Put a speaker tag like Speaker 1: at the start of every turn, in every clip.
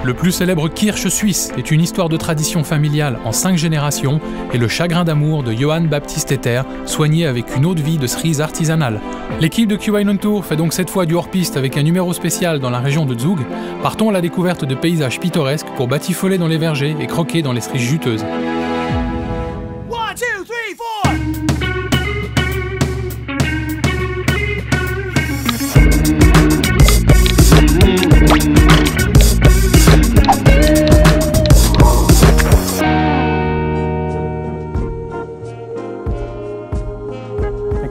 Speaker 1: Le plus célèbre Kirsch suisse est une histoire de tradition familiale en 5 générations et le chagrin d'amour de Johann Baptist Ether, soigné avec une eau de vie de cerise artisanale. L'équipe de Q1 on Tour fait donc cette fois du hors-piste avec un numéro spécial dans la région de Zug. Partons à la découverte de paysages pittoresques pour batifoler dans les vergers et croquer dans les cerises juteuses.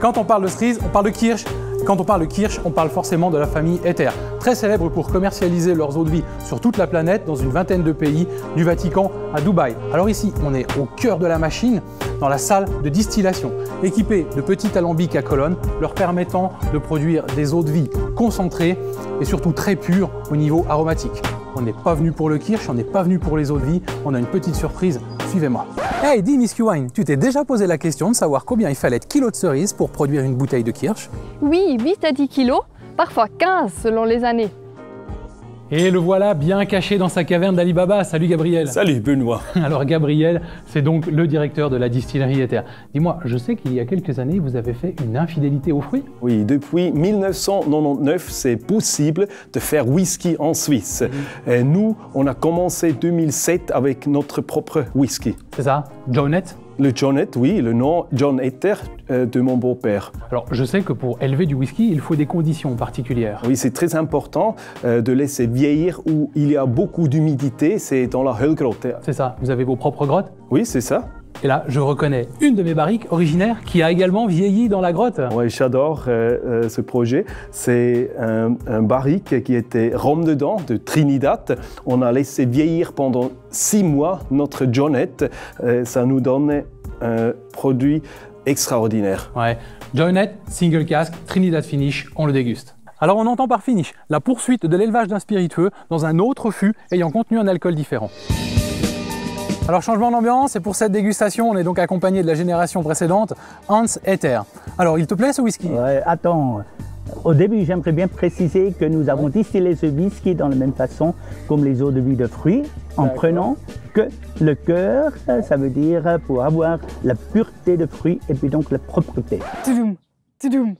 Speaker 2: Quand on parle de cerise, on parle de kirsch. Quand on parle de kirsch, on parle forcément de la famille Ether, très célèbre pour commercialiser leurs eaux de vie sur toute la planète, dans une vingtaine de pays, du Vatican à Dubaï. Alors ici, on est au cœur de la machine, dans la salle de distillation, équipée de petits alambics à colonnes, leur permettant de produire des eaux de vie concentrées et surtout très pures au niveau aromatique. On n'est pas venu pour le kirsch, on n'est pas venu pour les eaux de vie, on a une petite surprise, suivez-moi. Hey, dis Miss Q1, tu t'es déjà posé la question de savoir combien il fallait de kilos de cerises pour produire une bouteille de kirsch?
Speaker 3: Oui, 8 à 10 kilos, parfois 15 selon les années.
Speaker 2: Et le voilà bien caché dans sa caverne d'Ali Baba. Salut Gabriel.
Speaker 4: Salut Benoît.
Speaker 2: Alors Gabriel, c'est donc le directeur de la distillerie Ether. Dis-moi, je sais qu'il y a quelques années, vous avez fait une infidélité aux fruits?
Speaker 4: Oui, depuis 1999, c'est possible de faire whisky en Suisse. Et nous, on a commencé 2007 avec notre propre whisky.
Speaker 2: C'est ça, Johnette?
Speaker 4: Le Johnette, oui, le nom John Ether de mon beau-père.
Speaker 2: Alors, je sais que pour élever du whisky, il faut des conditions particulières.
Speaker 4: Oui, c'est très important de laisser vieillir où il y a beaucoup d'humidité, c'est dans la Höllgrotte.
Speaker 2: C'est ça, vous avez vos propres grottes?
Speaker 4: Oui, c'est ça.
Speaker 2: Et là, je reconnais une de mes barriques originaires qui a également vieilli dans la grotte.
Speaker 4: Oui, j'adore ce projet. C'est un barrique qui était rhum dedans, de Trinidad. On a laissé vieillir pendant 6 mois notre Johnette. Ça nous donne un produit extraordinaire.
Speaker 2: Ouais, Johnette, single cask, Trinidad finish, on le déguste. Alors on entend par finish la poursuite de l'élevage d'un spiritueux dans un autre fût ayant contenu un alcool différent. Alors changement d'ambiance, et pour cette dégustation, on est donc accompagné de la génération précédente, Hans Ether. Alors il te plaît ce whisky?
Speaker 5: Ouais, attends, au début j'aimerais bien préciser que nous avons distillé ce whisky dans la même façon comme les eaux de vie de fruits, en prenant que le cœur, ça veut dire pour avoir la pureté de fruits et puis donc la propreté.
Speaker 3: Tidoum, tidoum,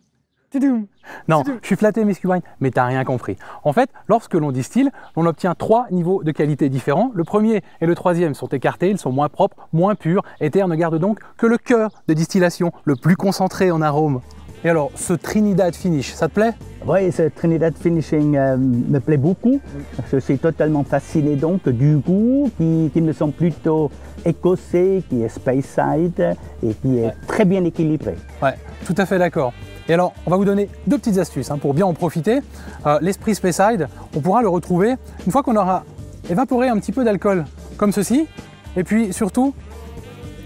Speaker 3: tidoum.
Speaker 2: Non, je suis flatté, Miss Q1, mais t'as rien compris. En fait, lorsque l'on distille, on obtient 3 niveaux de qualité différents. Le premier et le troisième sont écartés, ils sont moins propres, moins purs. Ether ne garde donc que le cœur de distillation, le plus concentré en arôme. Et alors, ce Trinidad Finish, ça te plaît?
Speaker 5: Oui, ce Trinidad Finishing me plaît beaucoup. Je suis totalement fasciné donc du goût qui me semble plutôt écossais, qui est Speyside et qui est très bien équilibré.
Speaker 2: Ouais, tout à fait d'accord. Et alors, on va vous donner 2 petites astuces pour bien en profiter. L'esprit Speyside, on pourra le retrouver une fois qu'on aura évaporé un petit peu d'alcool, comme ceci. Et puis surtout,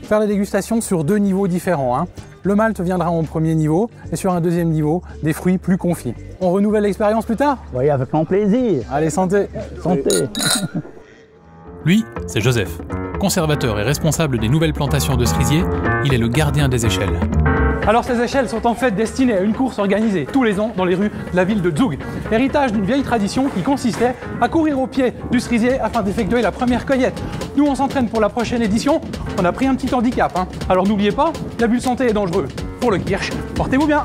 Speaker 2: faire la dégustation sur 2 niveaux différents. Le malt viendra en premier niveau et sur un deuxième niveau, des fruits plus confits. On renouvelle l'expérience plus tard?
Speaker 5: Oui, avec grand plaisir.
Speaker 2: Allez, santé!
Speaker 5: Santé.
Speaker 1: Lui, c'est Joseph. Conservateur et responsable des nouvelles plantations de cerisiers, il est le gardien des échelles.
Speaker 2: Alors ces échelles sont en fait destinées à une course organisée tous les ans dans les rues de la ville de Zug. Héritage d'une vieille tradition qui consistait à courir au pied du cerisier afin d'effectuer la première cueillette. Nous on s'entraîne pour la prochaine édition, on a pris un petit handicap. Alors n'oubliez pas, l'abus de santé est dangereux. Pour le kirsch, portez-vous bien!